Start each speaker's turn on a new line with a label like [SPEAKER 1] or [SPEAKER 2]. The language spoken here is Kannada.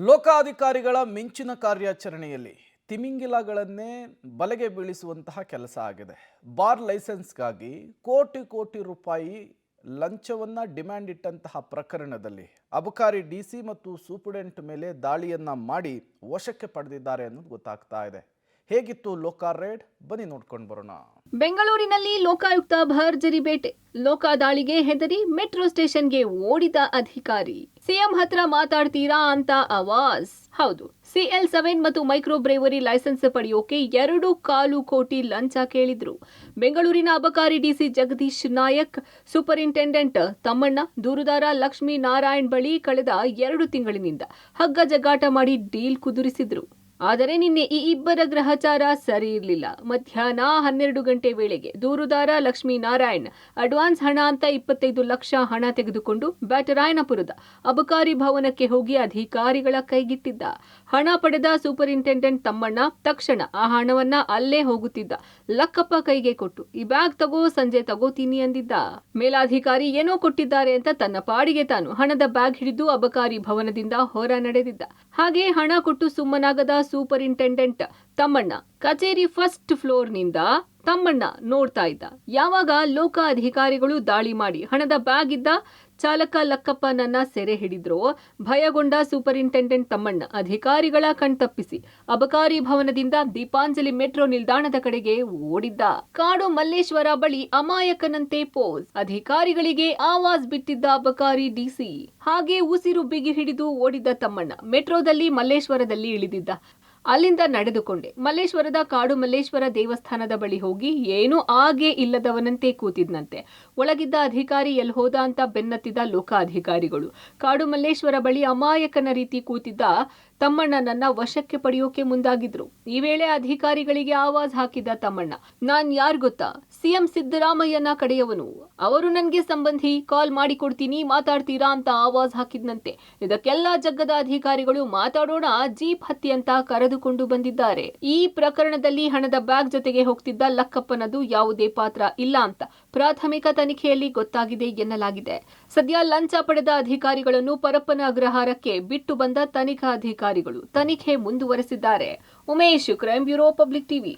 [SPEAKER 1] ಲೋಕಾಧಿಕಾರಿಗಳ ಮಿಂಚಿನ ಕಾರ್ಯಾಚರಣೆಯಲ್ಲಿ ತಿಮಿಂಗಿಲಗಳನ್ನೇ ಬಲೆಗೆ ಬೀಳಿಸುವಂತಹ ಕೆಲಸ ಆಗಿದೆ. ಬಾರ್ ಲೈಸೆನ್ಸ್ಗಾಗಿ ಕೋಟಿ ಕೋಟಿ ರೂಪಾಯಿ ಲಂಚವನ್ನ ಡಿಮ್ಯಾಂಡ್ ಇಟ್ಟಂತಹ ಪ್ರಕರಣದಲ್ಲಿ ಅಬಕಾರಿ ಡಿಸಿ ಮತ್ತು ಸೂಪರ್ಡೆಂಟ್ ಮೇಲೆ ದಾಳಿಯನ್ನ ಮಾಡಿ ವಶಕ್ಕೆ ಪಡೆದಿದ್ದಾರೆ ಅನ್ನೋದು ಗೊತ್ತಾಗ್ತಾ ಇದೆ. ಹೇಗಿತ್ತು ಲೋಕ ರೇಡ್, ಬನ್ನಿ ನೋಡ್ಕೊಂಡು ಬರೋಣ.
[SPEAKER 2] ಬೆಂಗಳೂರಿನಲ್ಲಿ ಲೋಕಾಯುಕ್ತ ಭರ್ಜರಿ ಬೇಟೆ. ಲೋಕ ದಾಳಿಗೆ ಹೆದರಿ ಮೆಟ್ರೋ ಸ್ಟೇಷನ್ಗೆ ಓಡಿದ ಅಧಿಕಾರಿ. ಸಿಎಂ ಹತ್ರ ಮಾತಾಡ್ತೀರಾ ಅಂತ ಆವಾಜ್. ಹೌದು, CL7 ಮತ್ತು ಮೈಕ್ರೋ ಬ್ರೇವರಿ ಲೈಸೆನ್ಸ್ ಪಡೆಯೋಕೆ 2.25 ಕೋಟಿ ಲಂಚ ಕೇಳಿದ್ರು. ಬೆಂಗಳೂರಿನ ಅಬಕಾರಿ ಡಿಸಿ ಜಗದೀಶ್ ನಾಯಕ್, ಸೂಪರಿಂಟೆಂಡೆಂಟ್ ತಮ್ಮಣ್ಣ, ದೂರುದಾರ ಲಕ್ಷ್ಮೀ ನಾರಾಯಣ್ ಬಳಿ ಕಳೆದ 2 ತಿಂಗಳಿನಿಂದ ಹಗ್ಗ ಜಗ್ಗಾಟ ಮಾಡಿ ಡೀಲ್ ಕುದುರಿಸಿದ್ರು. ಆದರೆ ನಿನ್ನೆ ಈ ಇಬ್ಬರ ಗ್ರಹಚಾರ ಸರಿ ಇರಲಿಲ್ಲ. ಮಧ್ಯಾಹ್ನ 12 ಗಂಟೆ ವೇಳೆಗೆ ದೂರುದಾರ ಲಕ್ಷ್ಮೀ ನಾರಾಯಣ್ ಅಡ್ವಾನ್ಸ್ ಹಣ ಅಂತ 25 ಲಕ್ಷ ಹಣ ತೆಗೆದುಕೊಂಡು ಬ್ಯಾಟರಾಯನಪುರದ ಅಬಕಾರಿ ಭವನಕ್ಕೆ ಹೋಗಿ ಅಧಿಕಾರಿಗಳ ಕೈಗಿಟ್ಟಿದ್ದ. ಹಣ ಪಡೆದ ಸೂಪರಿಂಟೆಂಡೆಂಟ್ ತಮ್ಮಣ್ಣ ತಕ್ಷಣ ಆ ಹಣವನ್ನ ಅಲ್ಲೇ ಹೋಗುತ್ತಿದ್ದ ಲಕ್ಕಪ್ಪ ಕೈಗೆ ಕೊಟ್ಟು, ಈ ಬ್ಯಾಗ್ ತಗೋ, ಸಂಜೆ ತಗೋತೀನಿ ಅಂದಿದ್ದ. ಮೇಲಾಧಿಕಾರಿ ಏನೋ ಕೊಟ್ಟಿದ್ದಾರೆ ಅಂತ ತನ್ನ ಪಾಡಿಗೆ ತಾನು ಹಣದ ಬ್ಯಾಗ್ ಹಿಡಿದು ಅಬಕಾರಿ ಭವನದಿಂದ ಹೊರ ನಡೆದಿದ್ದ. ಹಾಗೆ ಹಣ ಕೊಟ್ಟು ಸುಮ್ಮನಾಗದ ಸೂಪರಿಂಟೆಂಡೆಂಟ್ ತಮ್ಮಣ್ಣ ಕಚೇರಿ ಫಸ್ಟ್ ಫ್ಲೋರ್ ನಿಂದ ತಮ್ಮಣ್ಣ ನೋಡ್ತಾ ಇದ್ದ. ಯಾವಾಗ ಲೋಕ ಅಧಿಕಾರಿಗಳು ದಾಳಿ ಮಾಡಿ ಹಣದ ಬ್ಯಾಗ್ ಇದ್ದ ಚಾಲಕ ಲಕ್ಕಪ್ಪನನ್ನ ಸೆರೆ ಹಿಡಿದ್ರೋ, ಭಯಗೊಂಡ ಸೂಪರಿಂಟೆಂಡೆಂಟ್ ತಮ್ಮಣ್ಣ ಅಧಿಕಾರಿಗಳ ಕಣ್ತಪ್ಪಿಸಿ ಅಬಕಾರಿ ಭವನದಿಂದ ದೀಪಾಂಜಲಿ ಮೆಟ್ರೋ ನಿಲ್ದಾಣದ ಕಡೆಗೆ ಓಡಿದ್ದ. ಕಾಡು ಮಲ್ಲೇಶ್ವರ ಬಳಿ ಅಮಾಯಕನಂತೆ ಪೋಸ್. ಅಧಿಕಾರಿಗಳಿಗೆ ಆವಾಜ್ ಬಿಟ್ಟಿದ್ದ ಅಬಕಾರಿ ಡಿಸಿ. ಹಾಗೆ ಉಸಿರು ಬಿಗಿ ಹಿಡಿದು ಓಡಿದ್ದ ತಮ್ಮಣ್ಣ ಮೆಟ್ರೋದಲ್ಲಿ ಮಲ್ಲೇಶ್ವರದಲ್ಲಿ ಇಳಿದಿದ್ದ. ಅಲ್ಲಿಂದ ನಡೆದುಕೊಂಡೆ ಮಲ್ಲೇಶ್ವರದ ಕಾಡು ಮಲ್ಲೇಶ್ವರ ದೇವಸ್ಥಾನದ ಬಳಿ ಹೋಗಿ ಏನೂ ಆಗೇ ಇಲ್ಲದವನಂತೆ ಕೂತಿದ್ನಂತೆ. ಒಳಗಿದ್ದ ಅಧಿಕಾರಿ ಎಲ್ಲಿ ಹೋದ ಅಂತ ಬೆನ್ನತ್ತಿದ ಲೋಕ ಅಧಿಕಾರಿಗಳು ಕಾಡು ಮಲ್ಲೇಶ್ವರ ಬಳಿ ಅಮಾಯಕನ ರೀತಿ ಕೂತಿದ್ದ ತಮ್ಮಣ್ಣನನ್ನ ವಶಕ್ಕೆ ಪಡೆಯೋಕೆ ಮುಂದಾಗಿದ್ರು. ಈ ವೇಳೆ ಅಧಿಕಾರಿಗಳಿಗೆ ಆವಾಜ್ ಹಾಕಿದ್ದ ತಮ್ಮಣ್ಣ, ನಾನ್ ಯಾರ್ ಗೊತ್ತಾ, ಸಿಎಂ ಸಿದ್ದರಾಮಯ್ಯನ ಕಡೆಯವನು, ಅವರು ನನ್ಗೆ ಸಂಬಂಧಿ, ಕಾಲ್ ಮಾಡಿಕೊಡ್ತೀನಿ, ಮಾತಾಡ್ತೀರಾ ಅಂತ ಆವಾಜ್ ಹಾಕಿದ್ನಂತೆ. ಇದಕ್ಕೆಲ್ಲ ಜಗ್ಗದ ಅಧಿಕಾರಿಗಳು ಮಾತಾಡೋಣ, ಜೀಪ್ ಹತ್ತಿ ಅಂತ ಕರೆದುಕೊಂಡು ಬಂದಿದ್ದಾರೆ. ಈ ಪ್ರಕರಣದಲ್ಲಿ ಹಣದ ಬ್ಯಾಗ್ ಜೊತೆಗೆ ಹೋಗ್ತಿದ್ದ ಲಕ್ಕಪ್ಪನದು ಯಾವುದೇ ಪಾತ್ರ ಇಲ್ಲ ಅಂತ ಪ್ರಾಥಮಿಕ ತನಿಖೆಯಲ್ಲಿ ಗೊತ್ತಾಗಿದೆ ಎನ್ನಲಾಗಿದೆ. ಸದ್ಯ ಲಂಚ ಪಡೆದ ಅಧಿಕಾರಿಗಳನ್ನು ಪರಪ್ಪನ ಅಗ್ರಹಾರಕ್ಕೆ ಬಿಟ್ಟು ಬಂದ ತನಿಖಾ ಅಧಿಕಾರಿಗಳು ತನಿಖೆ ಮುಂದುವರೆಸಿದ್ದಾರೆ. Umesh, crime bureau, public TV.